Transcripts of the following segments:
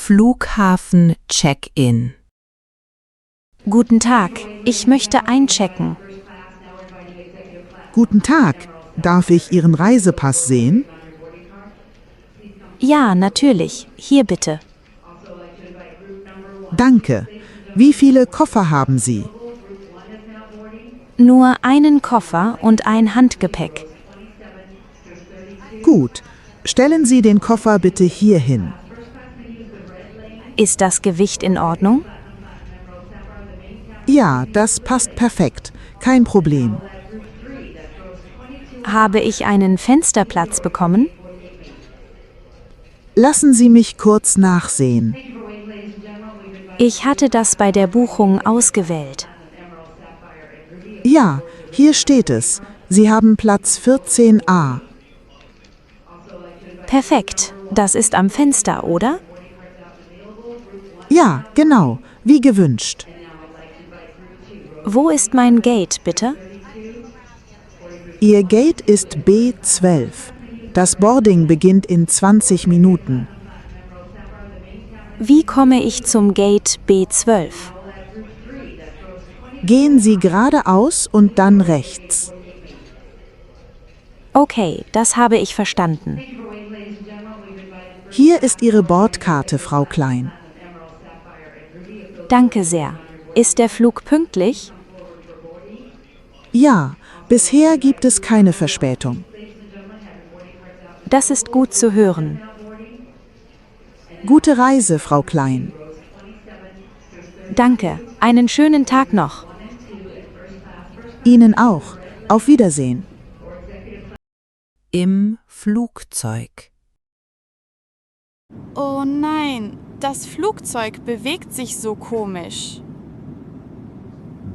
Flughafen Check-in. Guten Tag, ich möchte einchecken. Guten Tag, darf ich Ihren Reisepass sehen? Ja, natürlich. Hier bitte. Danke. Wie viele Koffer haben Sie? Nur einen Koffer und ein Handgepäck. Gut. Stellen Sie den Koffer bitte hier hin. Ist das Gewicht in Ordnung? Ja, das passt perfekt. Kein Problem. Habe ich einen Fensterplatz bekommen? Lassen Sie mich kurz nachsehen. Ich hatte das bei der Buchung ausgewählt. Ja, hier steht es. Sie haben Platz 14a. Perfekt. Das ist am Fenster, oder? Ja, genau, wie gewünscht. Wo ist mein Gate, bitte? Ihr Gate ist B12. Das Boarding beginnt in 20 Minuten. Wie komme ich zum Gate B12? Gehen Sie geradeaus und dann rechts. Okay, das habe ich verstanden. Hier ist Ihre Bordkarte, Frau Klein. Danke sehr. Ist der Flug pünktlich? Ja, bisher gibt es keine Verspätung. Das ist gut zu hören. Gute Reise, Frau Klein. Danke. Einen schönen Tag noch. Ihnen auch. Auf Wiedersehen. Im Flugzeug. Oh nein, das Flugzeug bewegt sich so komisch.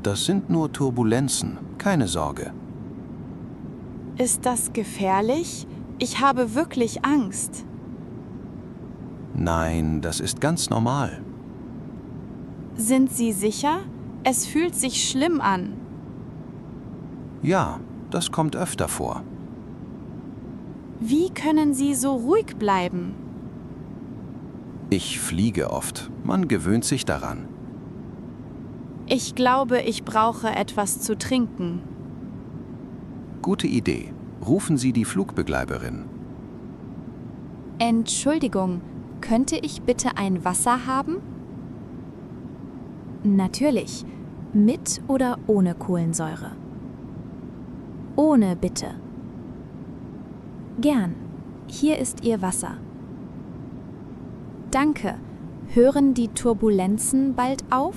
Das sind nur Turbulenzen, keine Sorge. Ist das gefährlich? Ich habe wirklich Angst. Nein, das ist ganz normal. Sind Sie sicher? Es fühlt sich schlimm an. Ja, das kommt öfter vor. Wie können Sie so ruhig bleiben? Ich fliege oft. Man gewöhnt sich daran. Ich glaube, ich brauche etwas zu trinken. Gute Idee. Rufen Sie die Flugbegleiterin. Entschuldigung, könnte ich bitte ein Wasser haben? Natürlich. Mit oder ohne Kohlensäure? Ohne, bitte. Gern. Hier ist Ihr Wasser. Danke. Hören die Turbulenzen bald auf?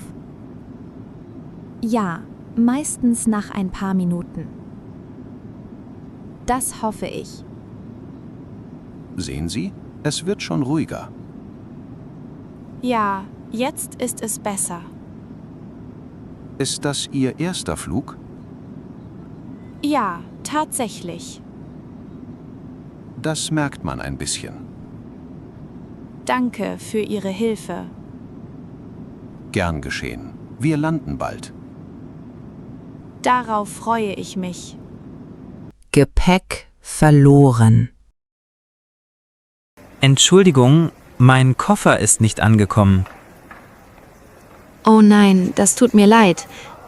Ja, meistens nach ein paar Minuten. Das hoffe ich. Sehen Sie, es wird schon ruhiger. Ja, jetzt ist es besser. Ist das Ihr erster Flug? Ja, tatsächlich. Das merkt man ein bisschen. Danke für Ihre Hilfe. Gern geschehen. Wir landen bald. Darauf freue ich mich. Gepäck verloren. Entschuldigung, mein Koffer ist nicht angekommen. Oh nein, das tut mir leid.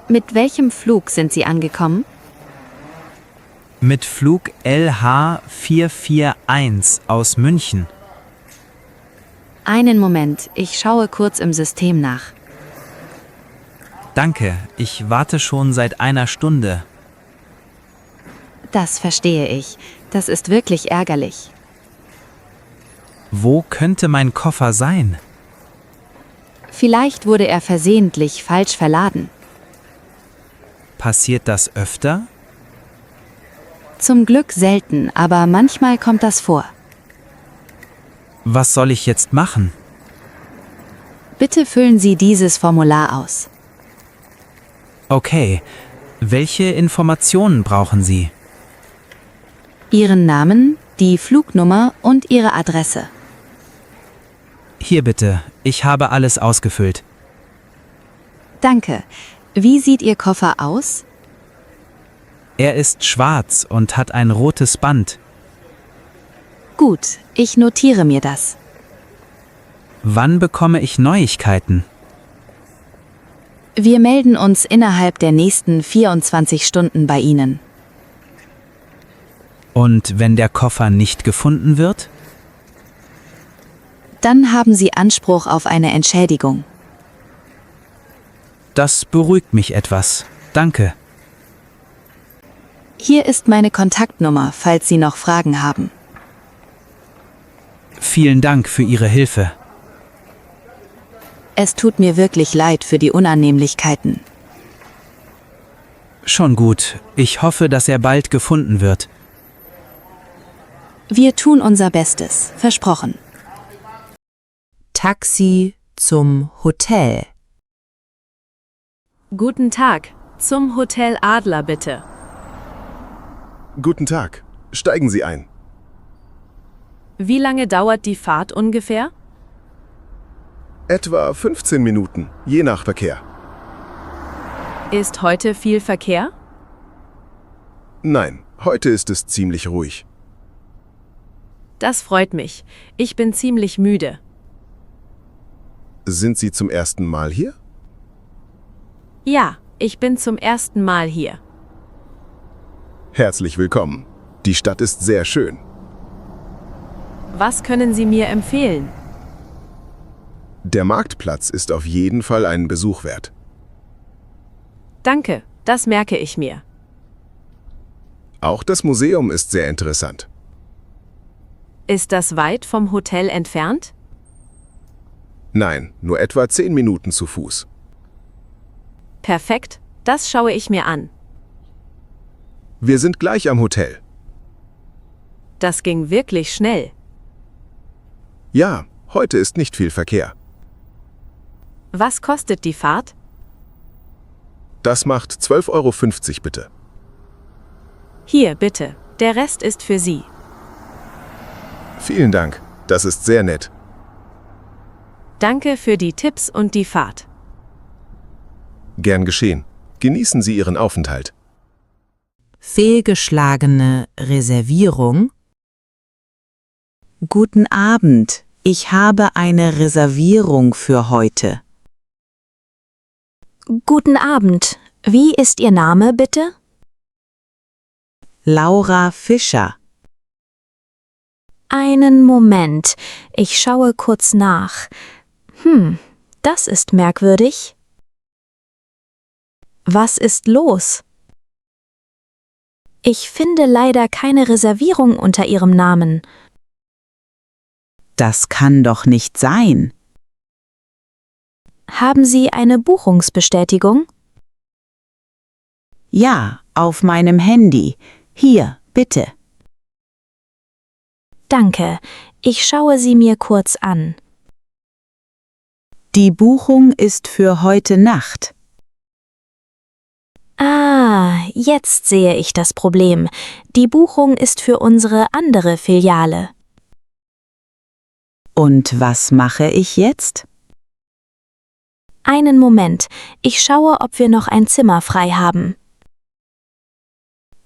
Mit welchem Flug sind Sie angekommen? Mit Flug LH 441 aus München. Einen Moment, ich schaue kurz im System nach. Danke, ich warte schon seit einer Stunde. Das verstehe ich. Das ist wirklich ärgerlich. Wo könnte mein Koffer sein? Vielleicht wurde er versehentlich falsch verladen. Passiert das öfter? Zum Glück selten, aber manchmal kommt das vor. Was soll ich jetzt machen? Bitte füllen Sie dieses Formular aus. Okay, welche Informationen brauchen Sie? Ihren Namen, die Flugnummer und Ihre Adresse. Hier bitte, ich habe alles ausgefüllt. Danke. Wie sieht Ihr Koffer aus? Er ist schwarz und hat ein rotes Band. Gut, ich notiere mir das. Wann bekomme ich Neuigkeiten? Wir melden uns innerhalb der nächsten 24 Stunden bei Ihnen. Und wenn der Koffer nicht gefunden wird? Dann haben Sie Anspruch auf eine Entschädigung. Das beruhigt mich etwas. Danke. Hier ist meine Kontaktnummer, falls Sie noch Fragen haben. Vielen Dank für Ihre Hilfe. Es tut mir wirklich leid für die Unannehmlichkeiten. Schon gut. Ich hoffe, dass er bald gefunden wird. Wir tun unser Bestes, versprochen. Taxi zum Hotel. Guten Tag. Zum Hotel Adler bitte. Guten Tag. Steigen Sie ein. Wie lange dauert die Fahrt ungefähr? Etwa 15 Minuten, je nach Verkehr. Ist heute viel Verkehr? Nein, heute ist es ziemlich ruhig. Das freut mich. Ich bin ziemlich müde. Sind Sie zum ersten Mal hier? Ja, ich bin zum ersten Mal hier. Herzlich willkommen. Die Stadt ist sehr schön. Was können Sie mir empfehlen? Der Marktplatz ist auf jeden Fall einen Besuch wert. Danke, das merke ich mir. Auch das Museum ist sehr interessant. Ist das weit vom Hotel entfernt? Nein, nur etwa 10 Minuten zu Fuß. Perfekt, das schaue ich mir an. Wir sind gleich am Hotel. Das ging wirklich schnell. Ja, heute ist nicht viel Verkehr. Was kostet die Fahrt? Das macht 12,50 € bitte. Hier, bitte. Der Rest ist für Sie. Vielen Dank, das ist sehr nett. Danke für die Tipps und die Fahrt. Gern geschehen. Genießen Sie Ihren Aufenthalt. Fehlgeschlagene Reservierung. Guten Abend, ich habe eine Reservierung für heute. Guten Abend. Wie ist Ihr Name, bitte? Laura Fischer. Einen Moment. Ich schaue kurz nach. Das ist merkwürdig. Was ist los? Ich finde leider keine Reservierung unter Ihrem Namen. Das kann doch nicht sein. Haben Sie eine Buchungsbestätigung? Ja, auf meinem Handy. Hier, bitte. Danke. Ich schaue sie mir kurz an. Die Buchung ist für heute Nacht. Ah, jetzt sehe ich das Problem. Die Buchung ist für unsere andere Filiale. Und was mache ich jetzt? Einen Moment. Ich schaue, ob wir noch ein Zimmer frei haben.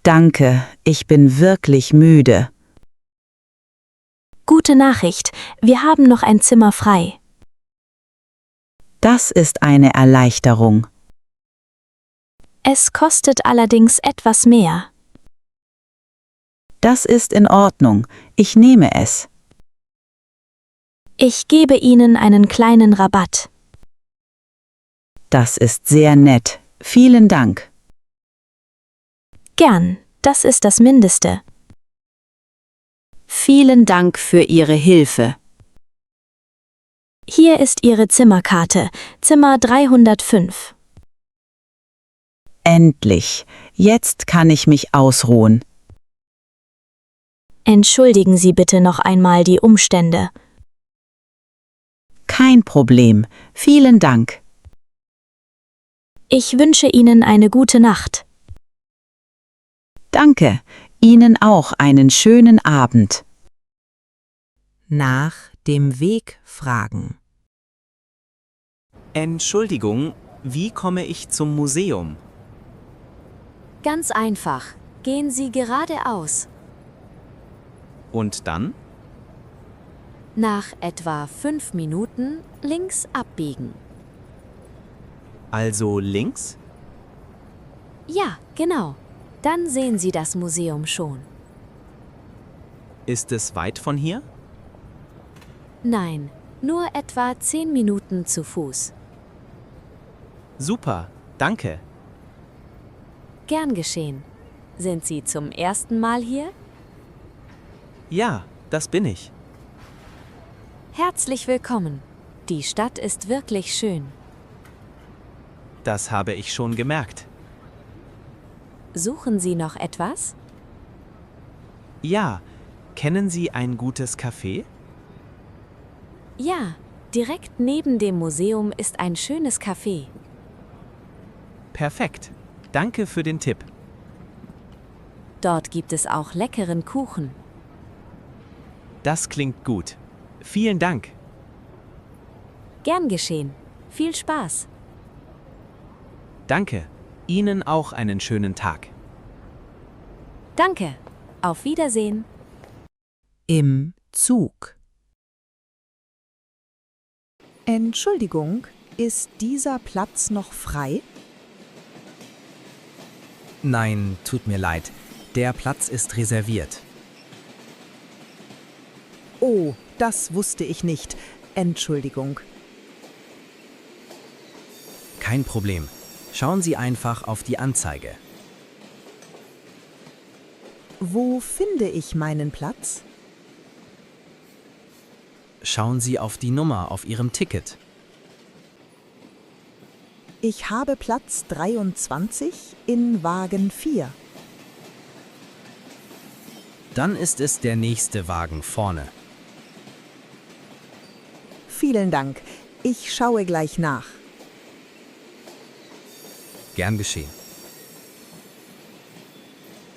Danke, ich bin wirklich müde. Gute Nachricht. Wir haben noch ein Zimmer frei. Das ist eine Erleichterung. Es kostet allerdings etwas mehr. Das ist in Ordnung. Ich nehme es. Ich gebe Ihnen einen kleinen Rabatt. Das ist sehr nett. Vielen Dank. Gern, das ist das Mindeste. Vielen Dank für Ihre Hilfe. Hier ist Ihre Zimmerkarte, Zimmer 305. Endlich. Jetzt kann ich mich ausruhen. Entschuldigen Sie bitte noch einmal die Umstände. Kein Problem. Vielen Dank. Ich wünsche Ihnen eine gute Nacht. Danke. Ihnen auch einen schönen Abend. Nach dem Weg fragen. Entschuldigung, wie komme ich zum Museum? Ganz einfach. Gehen Sie geradeaus. Und dann? Nach etwa 5 Minuten links abbiegen. Also links? Ja, genau. Dann sehen Sie das Museum schon. Ist es weit von hier? Nein, nur etwa 10 Minuten zu Fuß. Super, danke. Gern geschehen. Sind Sie zum ersten Mal hier? Ja, das bin ich. Herzlich willkommen. Die Stadt ist wirklich schön. Das habe ich schon gemerkt. Suchen Sie noch etwas? Ja, kennen Sie ein gutes Café? Ja, direkt neben dem Museum ist ein schönes Café. Perfekt. Danke für den Tipp. Dort gibt es auch leckeren Kuchen. Das klingt gut. Vielen Dank. Gern geschehen. Viel Spaß. Danke. Ihnen auch einen schönen Tag. Danke. Auf Wiedersehen. Im Zug. Entschuldigung, ist dieser Platz noch frei? Nein, tut mir leid. Der Platz ist reserviert. Oh, das wusste ich nicht. Entschuldigung. Kein Problem. Schauen Sie einfach auf die Anzeige. Wo finde ich meinen Platz? Schauen Sie auf die Nummer auf Ihrem Ticket. Ich habe Platz 23 in Wagen 4. Dann ist es der nächste Wagen vorne. Vielen Dank. Ich schaue gleich nach. Gern geschehen.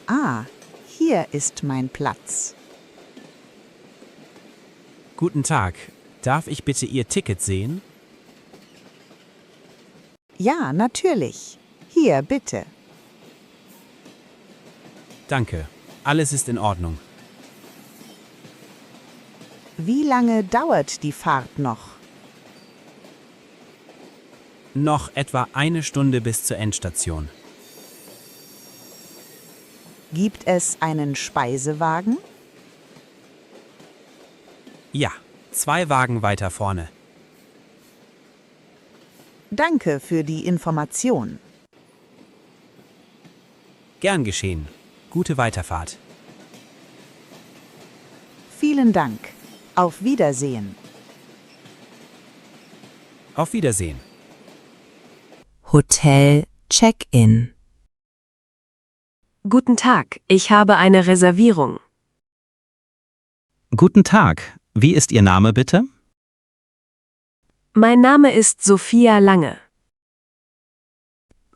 Ah, hier ist mein Platz. Guten Tag. Darf ich bitte Ihr Ticket sehen? Ja, natürlich. Hier, bitte. Danke. Alles ist in Ordnung. Wie lange dauert die Fahrt noch? Noch etwa 1 Stunde bis zur Endstation. Gibt es einen Speisewagen? Ja, 2 Wagen weiter vorne. Danke für die Information. Gern geschehen. Gute Weiterfahrt. Vielen Dank. Auf Wiedersehen. Auf Wiedersehen. Hotel Check-in. Guten Tag, ich habe eine Reservierung. Guten Tag. Wie ist Ihr Name bitte? Mein Name ist Sophia Lange.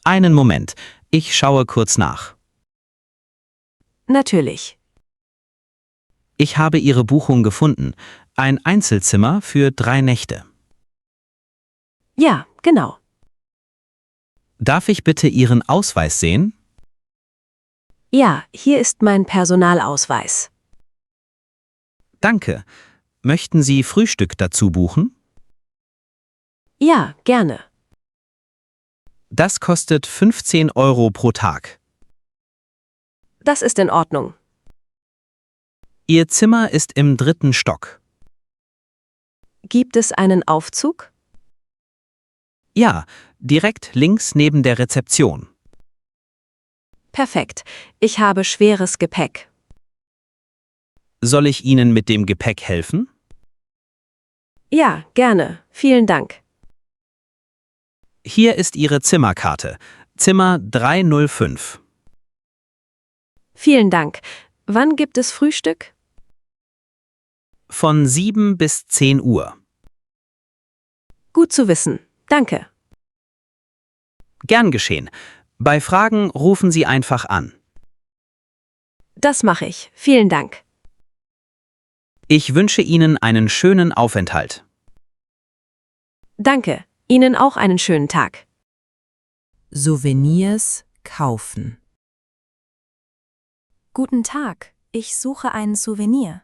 Einen Moment. Ich schaue kurz nach. Natürlich. Ich habe Ihre Buchung gefunden. Ein Einzelzimmer für 3 Nächte. Ja, genau. Darf ich bitte Ihren Ausweis sehen? Ja, hier ist mein Personalausweis. Danke. Möchten Sie Frühstück dazu buchen? Ja, gerne. Das kostet 15 € pro Tag. Das ist in Ordnung. Ihr Zimmer ist im 3. Stock. Gibt es einen Aufzug? Ja, direkt links neben der Rezeption. Perfekt. Ich habe schweres Gepäck. Soll ich Ihnen mit dem Gepäck helfen? Ja, gerne. Vielen Dank. Hier ist Ihre Zimmerkarte. Zimmer 305. Vielen Dank. Wann gibt es Frühstück? Von 7 bis 10 Uhr. Gut zu wissen. Danke. Gern geschehen. Bei Fragen rufen Sie einfach an. Das mache ich. Vielen Dank. Ich wünsche Ihnen einen schönen Aufenthalt. Danke. Ihnen auch einen schönen Tag. Souvenirs kaufen. Guten Tag, ich suche ein Souvenir.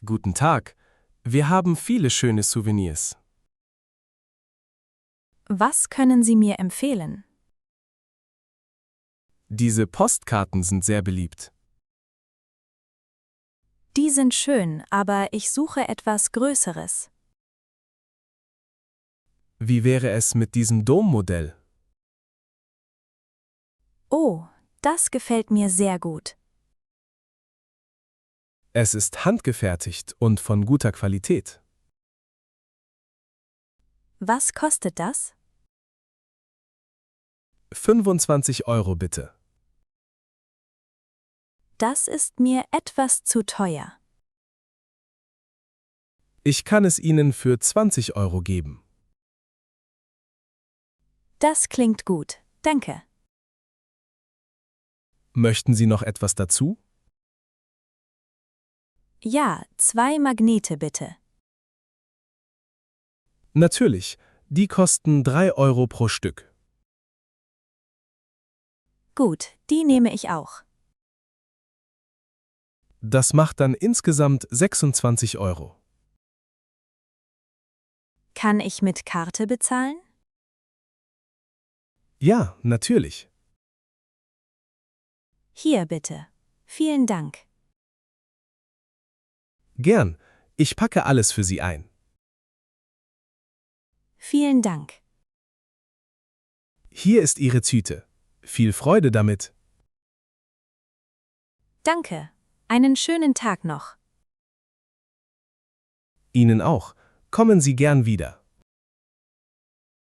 Guten Tag. Wir haben viele schöne Souvenirs. Was können Sie mir empfehlen? Diese Postkarten sind sehr beliebt. Die sind schön, aber ich suche etwas Größeres. Wie wäre es mit diesem Dommodell? Oh, das gefällt mir sehr gut. Es ist handgefertigt und von guter Qualität. Was kostet das? 25 € bitte. Das ist mir etwas zu teuer. Ich kann es Ihnen für 20 € geben. Das klingt gut, danke. Möchten Sie noch etwas dazu? Ja, 2 Magnete bitte. Natürlich, die kosten 3 € pro Stück. Gut, die nehme ich auch. Das macht dann insgesamt 26 €. Kann ich mit Karte bezahlen? Ja, natürlich. Hier bitte. Vielen Dank. Gern, ich packe alles für Sie ein. Vielen Dank. Hier ist Ihre Tüte. Viel Freude damit. Danke. Einen schönen Tag noch. Ihnen auch. Kommen Sie gern wieder.